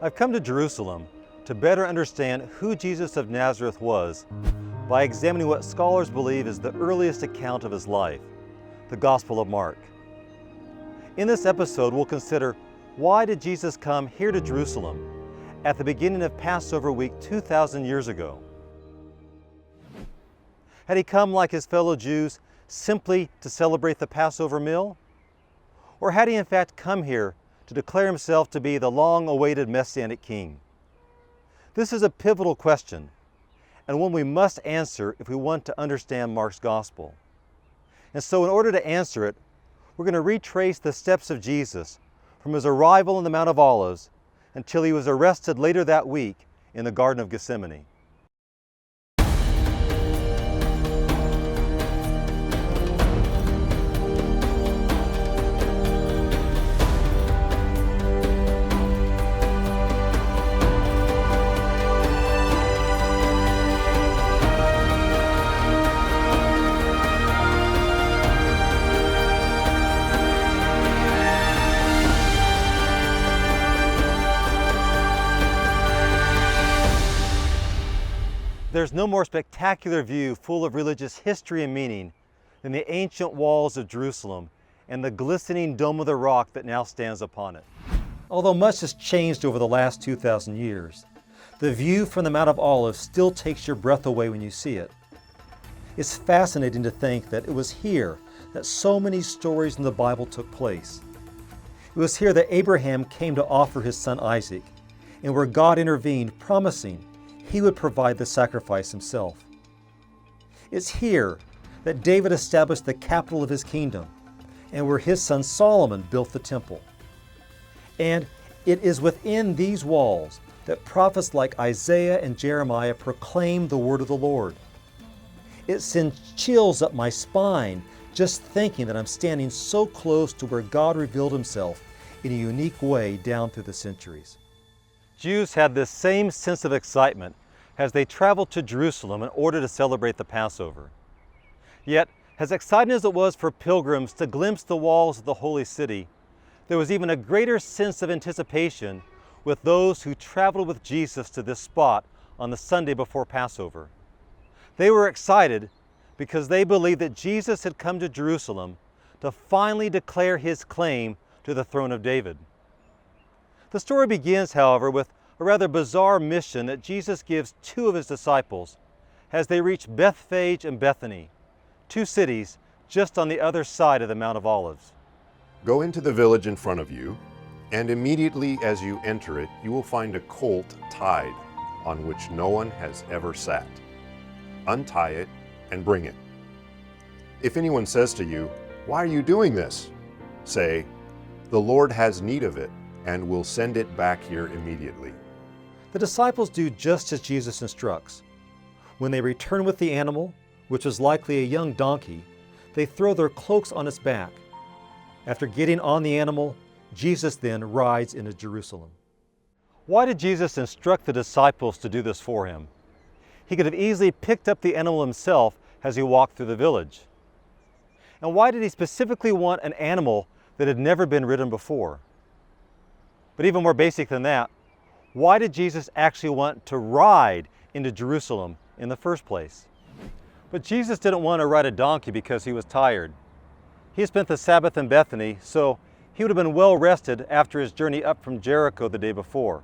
I've come to Jerusalem to better understand who Jesus of Nazareth was by examining what scholars believe is the earliest account of his life, the Gospel of Mark. In this episode, we'll consider why did Jesus come here to Jerusalem at the beginning of Passover week 2,000 years ago? Had he come like his fellow Jews simply to celebrate the Passover meal? Or had he in fact come here to declare himself to be the long-awaited Messianic King? This is a pivotal question, and one we must answer if we want to understand Mark's Gospel. And so in order to answer it, we're going to retrace the steps of Jesus from his arrival on the Mount of Olives until he was arrested later that week in the Garden of Gethsemane. There's no more spectacular view full of religious history and meaning than the ancient walls of Jerusalem and the glistening dome of the rock that now stands upon it. Although much has changed over the last 2,000 years, the view from the Mount of Olives still takes your breath away when you see it. It's fascinating to think that it was here that so many stories in the Bible took place. It was here that Abraham came to offer his son Isaac, and where God intervened, promising he would provide the sacrifice himself. It's here that David established the capital of his kingdom, and where his son Solomon built the temple. And it is within these walls that prophets like Isaiah and Jeremiah proclaim the word of the Lord. It sends chills up my spine just thinking that I'm standing so close to where God revealed himself in a unique way down through the centuries. Jews had this same sense of excitement as they traveled to Jerusalem in order to celebrate the Passover. Yet, as exciting as it was for pilgrims to glimpse the walls of the holy city, there was even a greater sense of anticipation with those who traveled with Jesus to this spot on the Sunday before Passover. They were excited because they believed that Jesus had come to Jerusalem to finally declare his claim to the throne of David. The story begins, however, with a rather bizarre mission that Jesus gives two of his disciples as they reach Bethphage and Bethany, two cities just on the other side of the Mount of Olives. Go into the village in front of you, and immediately as you enter it, you will find a colt tied on which no one has ever sat. Untie it and bring it. If anyone says to you, "Why are you doing this?" say, "The Lord has need of it, and will send it back here immediately." The disciples do just as Jesus instructs. When they return with the animal, which was likely a young donkey, they throw their cloaks on its back. After getting on the animal, Jesus then rides into Jerusalem. Why did Jesus instruct the disciples to do this for him? He could have easily picked up the animal himself as he walked through the village. And why did he specifically want an animal that had never been ridden before? But even more basic than that, why did Jesus actually want to ride into Jerusalem in the first place? But Jesus didn't want to ride a donkey because he was tired. He had spent the Sabbath in Bethany, so he would have been well rested after his journey up from Jericho the day before.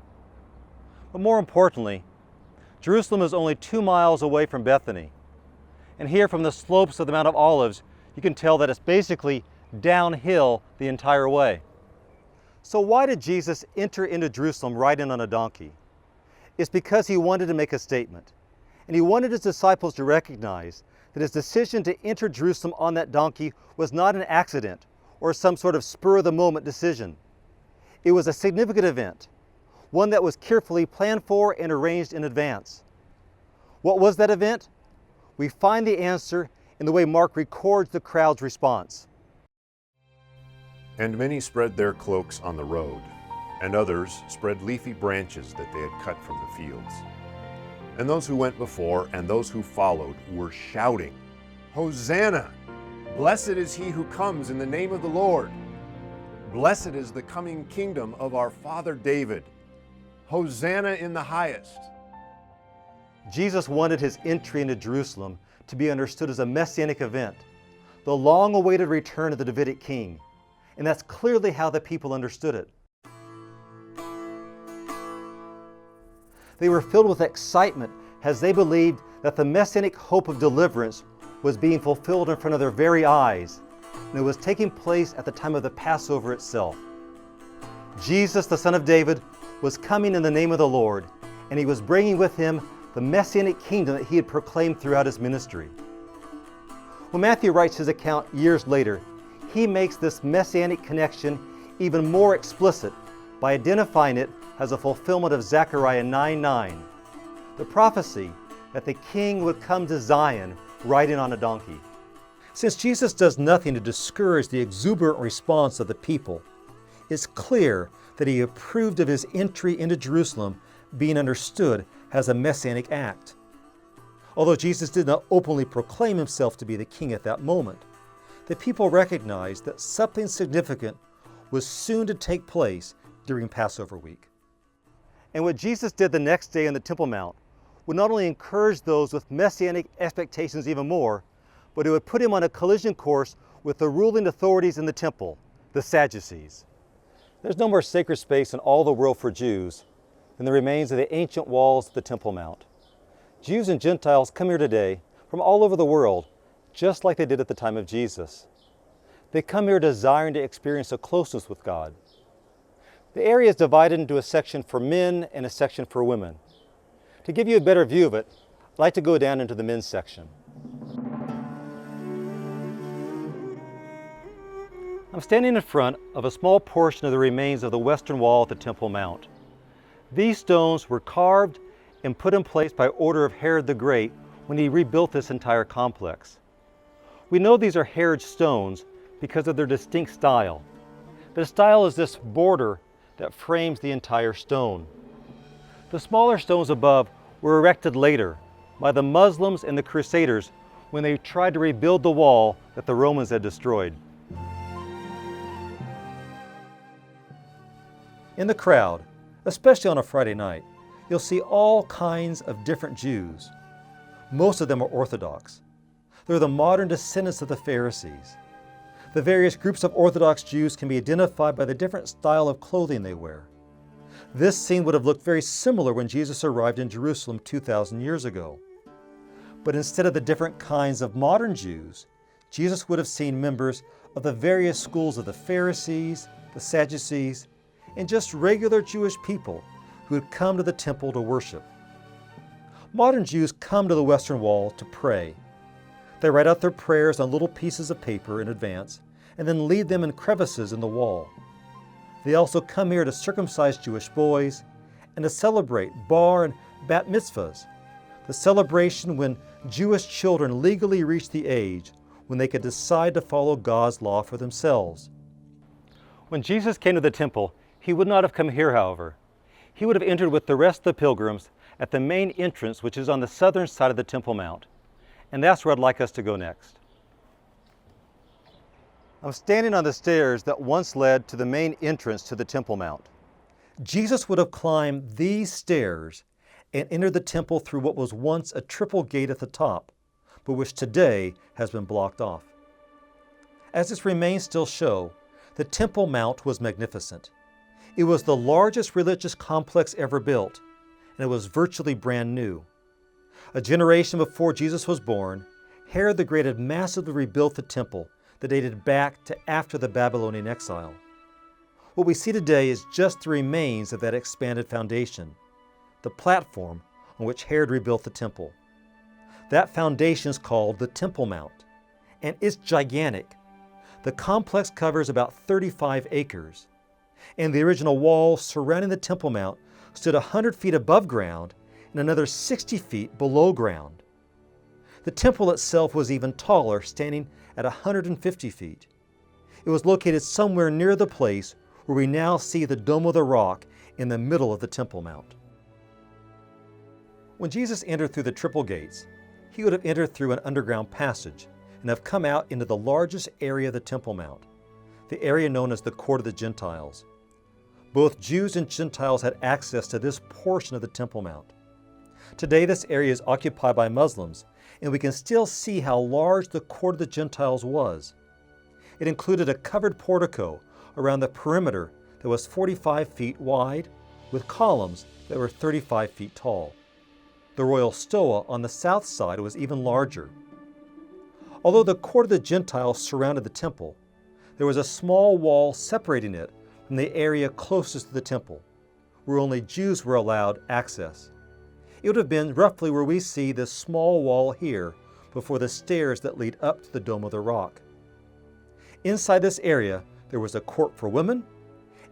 But more importantly, Jerusalem is only 2 miles away from Bethany. And here from the slopes of the Mount of Olives, you can tell that it's basically downhill the entire way. So why did Jesus enter into Jerusalem riding on a donkey? It's because he wanted to make a statement. And he wanted his disciples to recognize that his decision to enter Jerusalem on that donkey was not an accident or some sort of spur-of-the-moment decision. It was a significant event, one that was carefully planned for and arranged in advance. What was that event? We find the answer in the way Mark records the crowd's response. And many spread their cloaks on the road, and others spread leafy branches that they had cut from the fields. And those who went before and those who followed were shouting, "Hosanna! Blessed is he who comes in the name of the Lord. Blessed is the coming kingdom of our father David. Hosanna in the highest. Jesus wanted his entry into Jerusalem to be understood as a messianic event, the long-awaited return of the Davidic king. And that's clearly how the people understood it. They were filled with excitement as they believed that the messianic hope of deliverance was being fulfilled in front of their very eyes, and it was taking place at the time of the Passover itself. Jesus, the Son of David, was coming in the name of the Lord, and he was bringing with him the messianic kingdom that he had proclaimed throughout his ministry. When Matthew writes his account years later, he makes this messianic connection even more explicit by identifying it as a fulfillment of Zechariah 9:9, the prophecy that the king would come to Zion riding on a donkey. Since Jesus does nothing to discourage the exuberant response of the people, it's clear that he approved of his entry into Jerusalem being understood as a messianic act. Although Jesus did not openly proclaim himself to be the king at that moment, the people recognized that something significant was soon to take place during Passover week. And what Jesus did the next day on the Temple Mount would not only encourage those with messianic expectations even more, but it would put him on a collision course with the ruling authorities in the temple, the Sadducees. There's no more sacred space in all the world for Jews than the remains of the ancient walls of the Temple Mount. Jews and Gentiles come here today from all over the world, just like they did at the time of Jesus. They come here desiring to experience a closeness with God. The area is divided into a section for men and a section for women. To give you a better view of it, I'd like to go down into the men's section. I'm standing in front of a small portion of the remains of the western wall at the Temple Mount. These stones were carved and put in place by order of Herod the Great when he rebuilt this entire complex. We know these are Herod's stones because of their distinct style. The style is this border that frames the entire stone. The smaller stones above were erected later by the Muslims and the Crusaders when they tried to rebuild the wall that the Romans had destroyed. In the crowd, especially on a Friday night, you'll see all kinds of different Jews. Most of them are Orthodox. They're the modern descendants of the Pharisees. The various groups of Orthodox Jews can be identified by the different style of clothing they wear. This scene would have looked very similar when Jesus arrived in Jerusalem 2,000 years ago. But instead of the different kinds of modern Jews, Jesus would have seen members of the various schools of the Pharisees, the Sadducees, and just regular Jewish people who had come to the temple to worship. Modern Jews come to the Western Wall to pray. They write out their prayers on little pieces of paper in advance and then leave them in crevices in the wall. They also come here to circumcise Jewish boys and to celebrate bar and bat mitzvahs, the celebration when Jewish children legally reach the age when they could decide to follow God's law for themselves. When Jesus came to the temple, he would not have come here, however. He would have entered with the rest of the pilgrims at the main entrance, which is on the southern side of the Temple Mount. And that's where I'd like us to go next. I'm standing on the stairs that once led to the main entrance to the Temple Mount. Jesus would have climbed these stairs and entered the temple through what was once a triple gate at the top, but which today has been blocked off. As its remains still show, the Temple Mount was magnificent. It was the largest religious complex ever built, and it was virtually brand new. A generation before Jesus was born, Herod the Great had massively rebuilt the temple that dated back to after the Babylonian exile. What we see today is just the remains of that expanded foundation, the platform on which Herod rebuilt the temple. That foundation is called the Temple Mount, and it's gigantic. The complex covers about 35 acres, and the original wall surrounding the Temple Mount stood 100 feet above ground and another 60 feet below ground. The temple itself was even taller, standing at 150 feet. It was located somewhere near the place where we now see the Dome of the Rock in the middle of the Temple Mount. When Jesus entered through the triple gates, he would have entered through an underground passage and have come out into the largest area of the Temple Mount, the area known as the Court of the Gentiles. Both Jews and Gentiles had access to this portion of the Temple Mount. Today, this area is occupied by Muslims, and we can still see how large the court of the Gentiles was. It included a covered portico around the perimeter that was 45 feet wide, with columns that were 35 feet tall. The royal stoa on the south side was even larger. Although the court of the Gentiles surrounded the temple, there was a small wall separating it from the area closest to the temple, where only Jews were allowed access. It would have been roughly where we see this small wall here before the stairs that lead up to the Dome of the Rock. Inside this area, there was a court for women,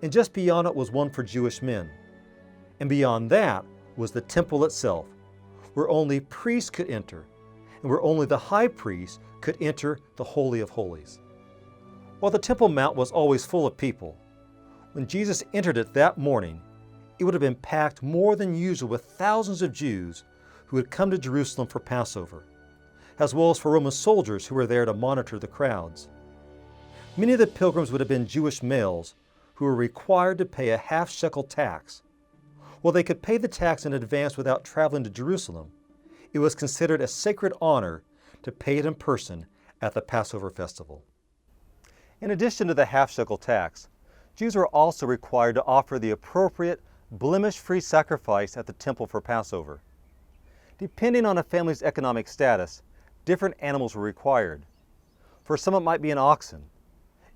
and just beyond it was one for Jewish men. And beyond that was the temple itself, where only priests could enter, and where only the high priest could enter the Holy of Holies. While the Temple Mount was always full of people, when Jesus entered it that morning, it would have been packed more than usual with thousands of Jews who had come to Jerusalem for Passover, as well as for Roman soldiers who were there to monitor the crowds. Many of the pilgrims would have been Jewish males who were required to pay a half-shekel tax. While they could pay the tax in advance without traveling to Jerusalem, it was considered a sacred honor to pay it in person at the Passover festival. In addition to the half-shekel tax, Jews were also required to offer the appropriate, blemish-free sacrifice at the temple for Passover. Depending on a family's economic status, different animals were required. For some it might be an oxen.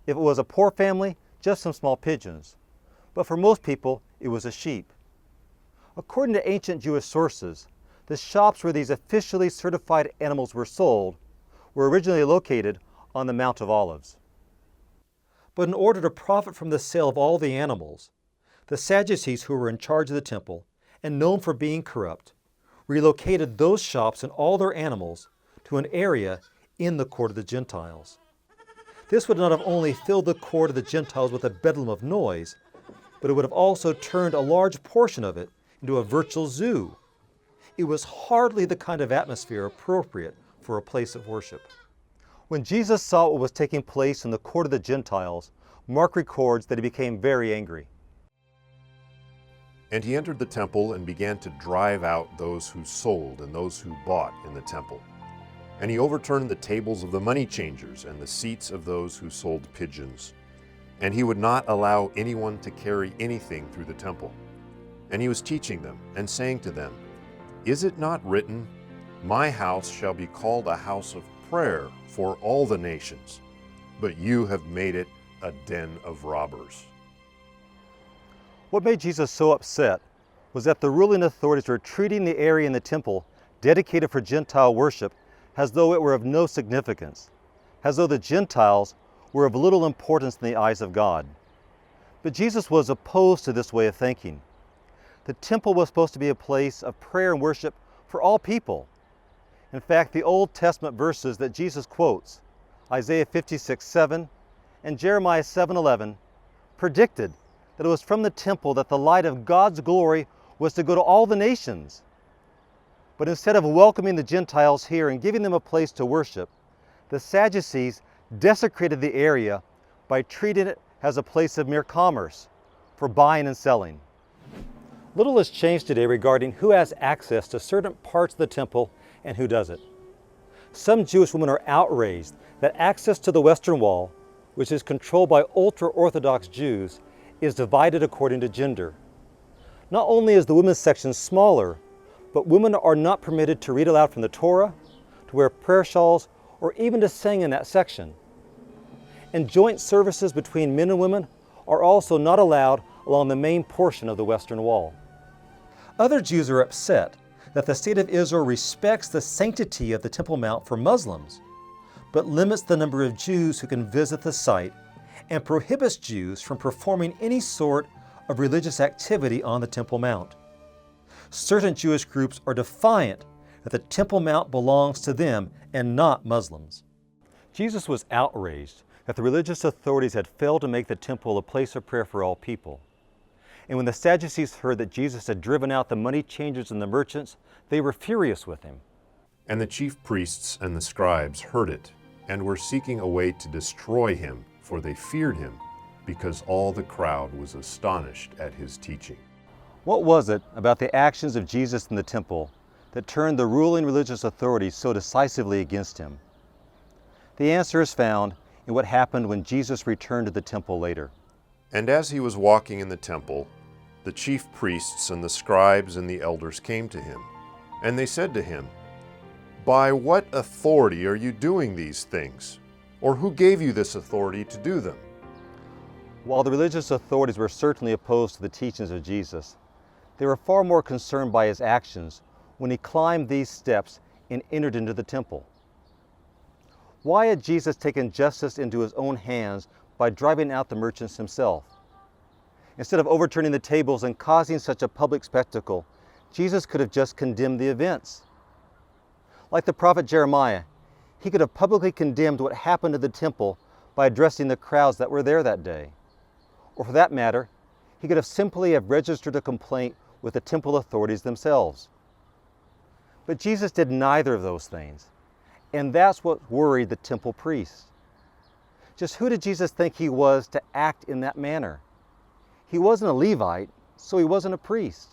If it was a poor family, just some small pigeons. But for most people, it was a sheep. According to ancient Jewish sources, the shops where these officially certified animals were sold were originally located on the Mount of Olives. But in order to profit from the sale of all the animals, the Sadducees, who were in charge of the temple and known for being corrupt, relocated those shops and all their animals to an area in the court of the Gentiles. This would not have only filled the court of the Gentiles with a bedlam of noise, but it would have also turned a large portion of it into a virtual zoo. It was hardly the kind of atmosphere appropriate for a place of worship. When Jesus saw what was taking place in the court of the Gentiles, Mark records that he became very angry. And he entered the temple and began to drive out those who sold and those who bought in the temple. And he overturned the tables of the money changers and the seats of those who sold pigeons. And he would not allow anyone to carry anything through the temple. And he was teaching them and saying to them, "Is it not written, 'My house shall be called a house of prayer for all the nations,' but you have made it a den of robbers." What made Jesus so upset was that the ruling authorities were treating the area in the temple dedicated for Gentile worship as though it were of no significance, as though the Gentiles were of little importance in the eyes of God. But Jesus was opposed to this way of thinking. The temple was supposed to be a place of prayer and worship for all people. In fact, the Old Testament verses that Jesus quotes, Isaiah 56:7 and Jeremiah 7:11, predicted that it was from the temple that the light of God's glory was to go to all the nations. But instead of welcoming the Gentiles here and giving them a place to worship, the Sadducees desecrated the area by treating it as a place of mere commerce for buying and selling. Little has changed today regarding who has access to certain parts of the temple and who doesn't. Some Jewish women are outraged that access to the Western Wall, which is controlled by ultra-Orthodox Jews, is divided according to gender. Not only is the women's section smaller, but women are not permitted to read aloud from the Torah, to wear prayer shawls, or even to sing in that section. And joint services between men and women are also not allowed along the main portion of the Western Wall. Other Jews are upset that the state of Israel respects the sanctity of the Temple Mount for Muslims, but limits the number of Jews who can visit the site and prohibits Jews from performing any sort of religious activity on the Temple Mount. Certain Jewish groups are defiant that the Temple Mount belongs to them and not Muslims. Jesus was outraged that the religious authorities had failed to make the temple a place of prayer for all people. And when the Sadducees heard that Jesus had driven out the money changers and the merchants, they were furious with him. And the chief priests and the scribes heard it, and were seeking a way to destroy him, for they feared him, because all the crowd was astonished at his teaching. What was it about the actions of Jesus in the temple that turned the ruling religious authorities so decisively against him? The answer is found in what happened when Jesus returned to the temple later. And as he was walking in the temple, the chief priests and the scribes and the elders came to him, and they said to him, "By what authority are you doing these things? Or who gave you this authority to do them?" While the religious authorities were certainly opposed to the teachings of Jesus, they were far more concerned by his actions when he climbed these steps and entered into the temple. Why had Jesus taken justice into his own hands by driving out the merchants himself? Instead of overturning the tables and causing such a public spectacle, Jesus could have just condemned the events. Like the prophet Jeremiah, he could have publicly condemned what happened to the temple by addressing the crowds that were there that day. Or for that matter, he could have simply have registered a complaint with the temple authorities themselves. But Jesus did neither of those things, and that's what worried the temple priests. Just who did Jesus think he was to act in that manner? He wasn't a Levite, so he wasn't a priest.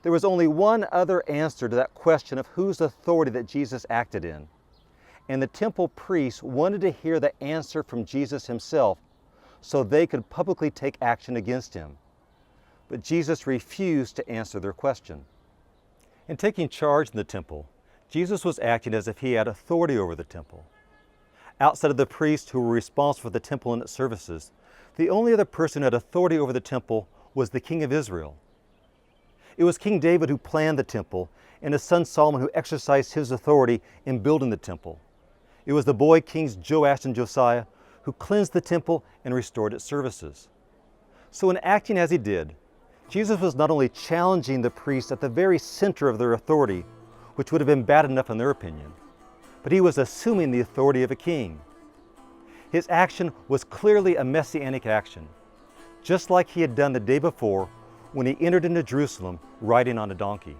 There was only one other answer to that question of whose authority that Jesus acted in, and the temple priests wanted to hear the answer from Jesus himself so they could publicly take action against him. But Jesus refused to answer their question. In taking charge in the temple, Jesus was acting as if he had authority over the temple. Outside of the priests who were responsible for the temple and its services, the only other person who had authority over the temple was the king of Israel. It was King David who planned the temple, and his son Solomon who exercised his authority in building the temple. It was the boy kings Joash and Josiah who cleansed the temple and restored its services. So in acting as he did, Jesus was not only challenging the priests at the very center of their authority, which would have been bad enough in their opinion, but he was assuming the authority of a king. His action was clearly a messianic action, just like he had done the day before when he entered into Jerusalem riding on a donkey.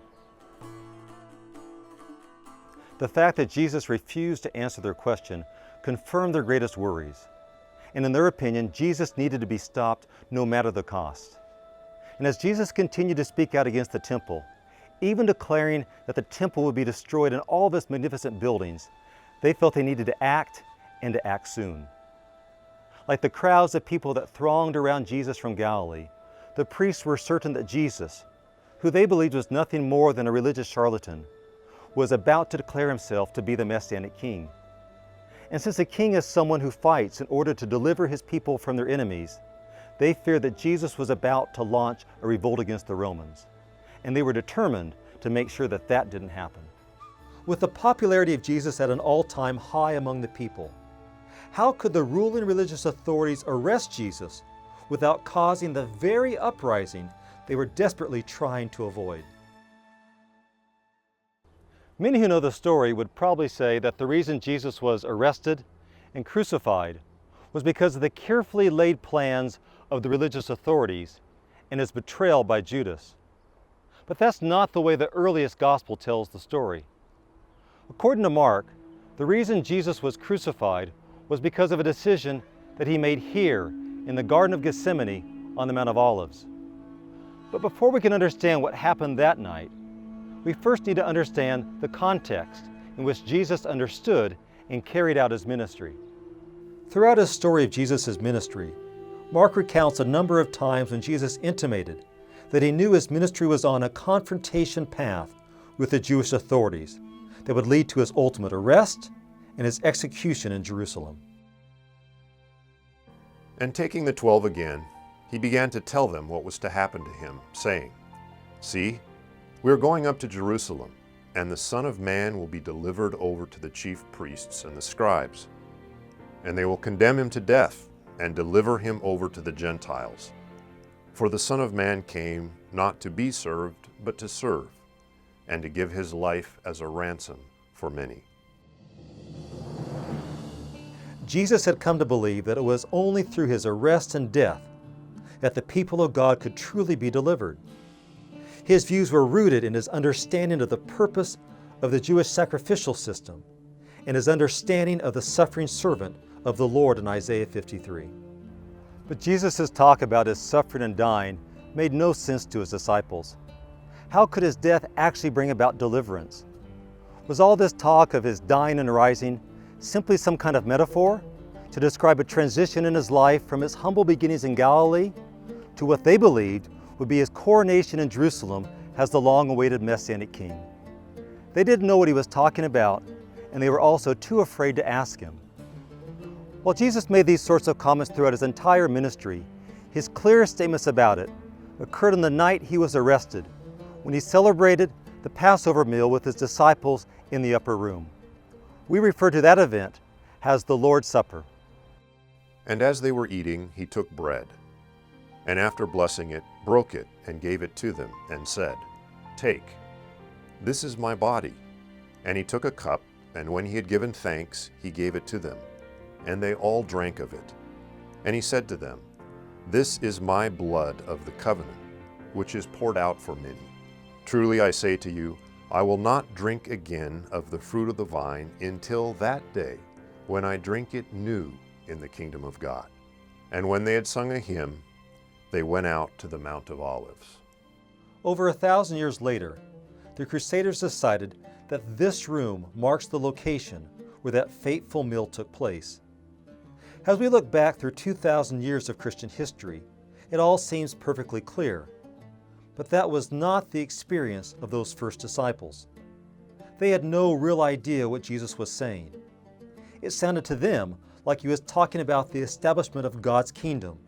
The fact that Jesus refused to answer their question confirmed their greatest worries. And in their opinion, Jesus needed to be stopped no matter the cost. And as Jesus continued to speak out against the temple, even declaring that the temple would be destroyed and all of its magnificent buildings, they felt they needed to act and to act soon. Like the crowds of people that thronged around Jesus from Galilee, the priests were certain that Jesus, who they believed was nothing more than a religious charlatan, was about to declare himself to be the Messianic king. And since a king is someone who fights in order to deliver his people from their enemies, they feared that Jesus was about to launch a revolt against the Romans, and they were determined to make sure that that didn't happen. With the popularity of Jesus at an all-time high among the people, how could the ruling religious authorities arrest Jesus without causing the very uprising they were desperately trying to avoid? Many who know the story would probably say that the reason Jesus was arrested and crucified was because of the carefully laid plans of the religious authorities and his betrayal by Judas. But that's not the way the earliest gospel tells the story. According to Mark, the reason Jesus was crucified was because of a decision that he made here in the Garden of Gethsemane on the Mount of Olives. But before we can understand what happened that night, we first need to understand the context in which Jesus understood and carried out his ministry. Throughout his story of Jesus' ministry, Mark recounts a number of times when Jesus intimated that he knew his ministry was on a confrontation path with the Jewish authorities that would lead to his ultimate arrest and his execution in Jerusalem. And taking the 12 again, he began to tell them what was to happen to him, saying, "See, we are going up to Jerusalem, and the Son of Man will be delivered over to the chief priests and the scribes, and they will condemn him to death and deliver him over to the Gentiles. For the Son of Man came not to be served, but to serve, and to give his life as a ransom for many." Jesus had come to believe that it was only through his arrest and death that the people of God could truly be delivered. His views were rooted in his understanding of the purpose of the Jewish sacrificial system and his understanding of the suffering servant of the Lord in Isaiah 53. But Jesus' talk about his suffering and dying made no sense to his disciples. How could his death actually bring about deliverance? Was all this talk of his dying and rising simply some kind of metaphor to describe a transition in his life from his humble beginnings in Galilee to what they believed would be his coronation in Jerusalem as the long-awaited Messianic king? They didn't know what he was talking about, and they were also too afraid to ask him. While Jesus made these sorts of comments throughout his entire ministry, his clearest statements about it occurred on the night he was arrested, when he celebrated the Passover meal with his disciples in the upper room. We refer to that event as the Lord's Supper. And as they were eating, he took bread, and after blessing it, broke it and gave it to them, and said, "Take, this is my body." And he took a cup, and when he had given thanks, he gave it to them, and they all drank of it. And he said to them, "This is my blood of the covenant, which is poured out for many. Truly I say to you, I will not drink again of the fruit of the vine until that day when I drink it new in the kingdom of God." And when they had sung a hymn, they went out to the Mount of Olives. Over 1,000 years later, the Crusaders decided that this room marks the location where that fateful meal took place. As we look back through 2,000 years of Christian history, it all seems perfectly clear. But that was not the experience of those first disciples. They had no real idea what Jesus was saying. It sounded to them like he was talking about the establishment of God's kingdom.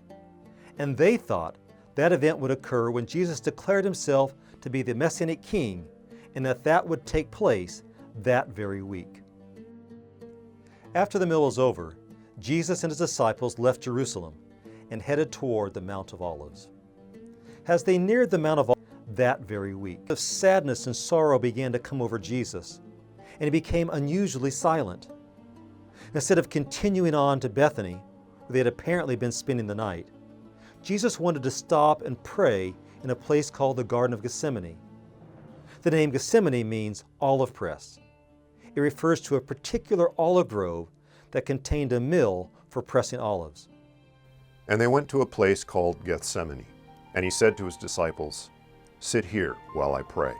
And they thought that event would occur when Jesus declared himself to be the Messianic king, and that would take place that very week. After the meal was over, Jesus and his disciples left Jerusalem and headed toward the Mount of Olives. As they neared the Mount of Olives that very week, a sadness and sorrow began to come over Jesus, and he became unusually silent. Instead of continuing on to Bethany, where they had apparently been spending the night, Jesus wanted to stop and pray in a place called the Garden of Gethsemane. The name Gethsemane means olive press. It refers to a particular olive grove that contained a mill for pressing olives. And they went to a place called Gethsemane, and he said to his disciples, "Sit here while I pray."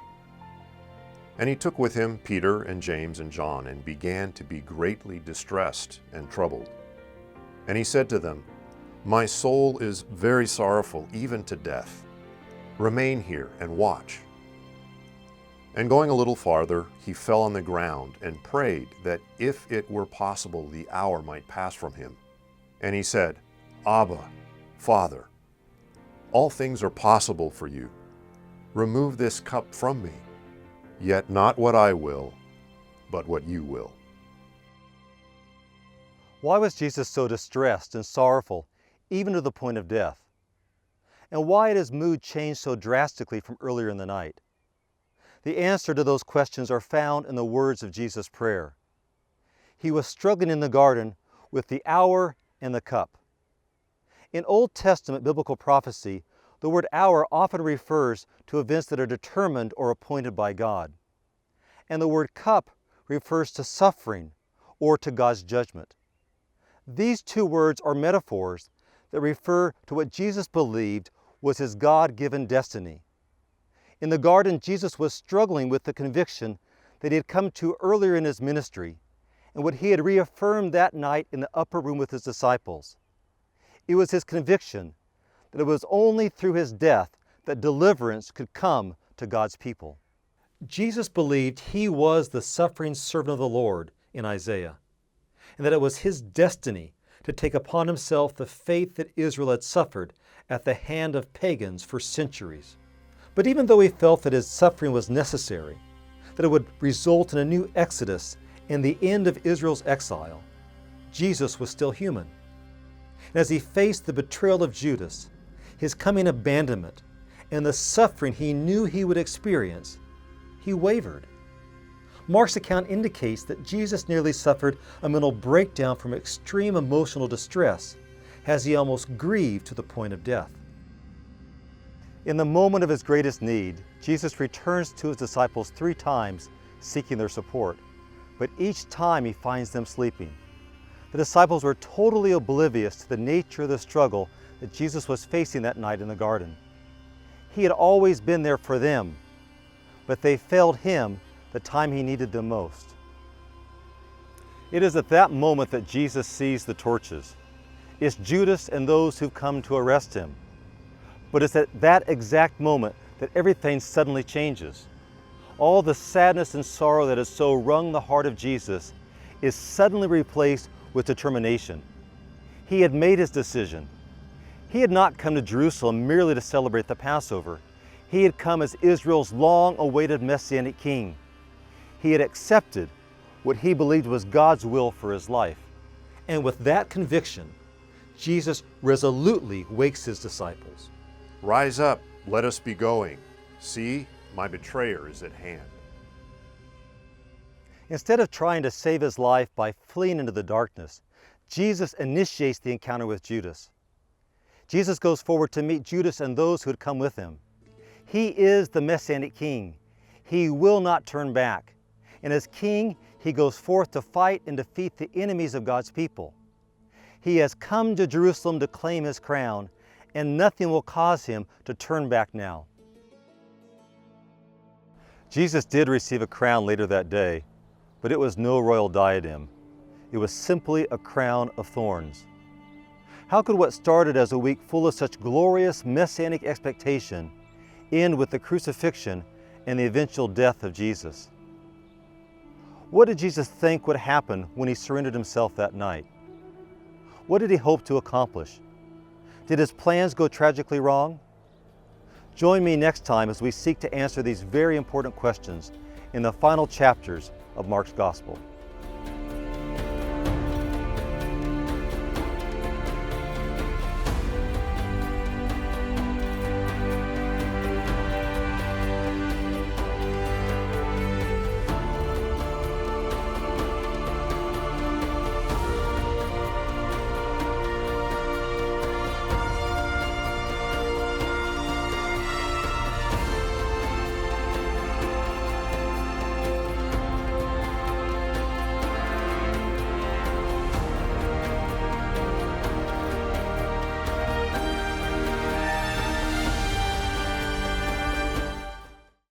And he took with him Peter and James and John, and began to be greatly distressed and troubled. And he said to them, "My soul is very sorrowful, even to death. Remain here and watch." And going a little farther, he fell on the ground and prayed that if it were possible, the hour might pass from him. And he said, "Abba, Father, all things are possible for you. Remove this cup from me. Yet not what I will, but what you will." Why was Jesus so distressed and sorrowful, even to the point of death? And why had his mood changed so drastically from earlier in the night? The answer to those questions are found in the words of Jesus' prayer. He was struggling in the garden with the hour and the cup. In Old Testament biblical prophecy, the word hour often refers to events that are determined or appointed by God. And the word cup refers to suffering or to God's judgment. These two words are metaphors that refer to what Jesus believed was his God-given destiny. In the garden, Jesus was struggling with the conviction that he had come to earlier in his ministry and what he had reaffirmed that night in the upper room with his disciples. It was his conviction that it was only through his death that deliverance could come to God's people. Jesus believed he was the suffering servant of the Lord in Isaiah, and that it was his destiny to take upon himself the fate that Israel had suffered at the hand of pagans for centuries. But even though he felt that his suffering was necessary, that it would result in a new exodus and the end of Israel's exile, Jesus was still human. And as he faced the betrayal of Judas, his coming abandonment, and the suffering he knew he would experience, he wavered. Mark's account indicates that Jesus nearly suffered a mental breakdown from extreme emotional distress as he almost grieved to the point of death. In the moment of his greatest need, Jesus returns to his disciples 3 times seeking their support, but each time he finds them sleeping. The disciples were totally oblivious to the nature of the struggle that Jesus was facing that night in the garden. He had always been there for them, but they failed him the time he needed them most. It is at that moment that Jesus sees the torches. It's Judas and those who've come to arrest him. But it's at that exact moment that everything suddenly changes. All the sadness and sorrow that has so wrung the heart of Jesus is suddenly replaced with determination. He had made his decision. He had not come to Jerusalem merely to celebrate the Passover. He had come as Israel's long-awaited Messianic king. He had accepted what he believed was God's will for his life. And with that conviction, Jesus resolutely wakes his disciples. Rise up, let us be going. See, my betrayer is at hand. Instead of trying to save his life by fleeing into the darkness, Jesus initiates the encounter with Judas. Jesus goes forward to meet Judas and those who had come with him. He is the Messianic King. He will not turn back. And as King, he goes forth to fight and defeat the enemies of God's people. He has come to Jerusalem to claim his crown, and nothing will cause him to turn back now. Jesus did receive a crown later that day, but it was no royal diadem. It was simply a crown of thorns. How could what started as a week full of such glorious messianic expectation end with the crucifixion and the eventual death of Jesus? What did Jesus think would happen when he surrendered himself that night? What did he hope to accomplish? Did his plans go tragically wrong? Join me next time as we seek to answer these very important questions in the final chapters of Mark's Gospel.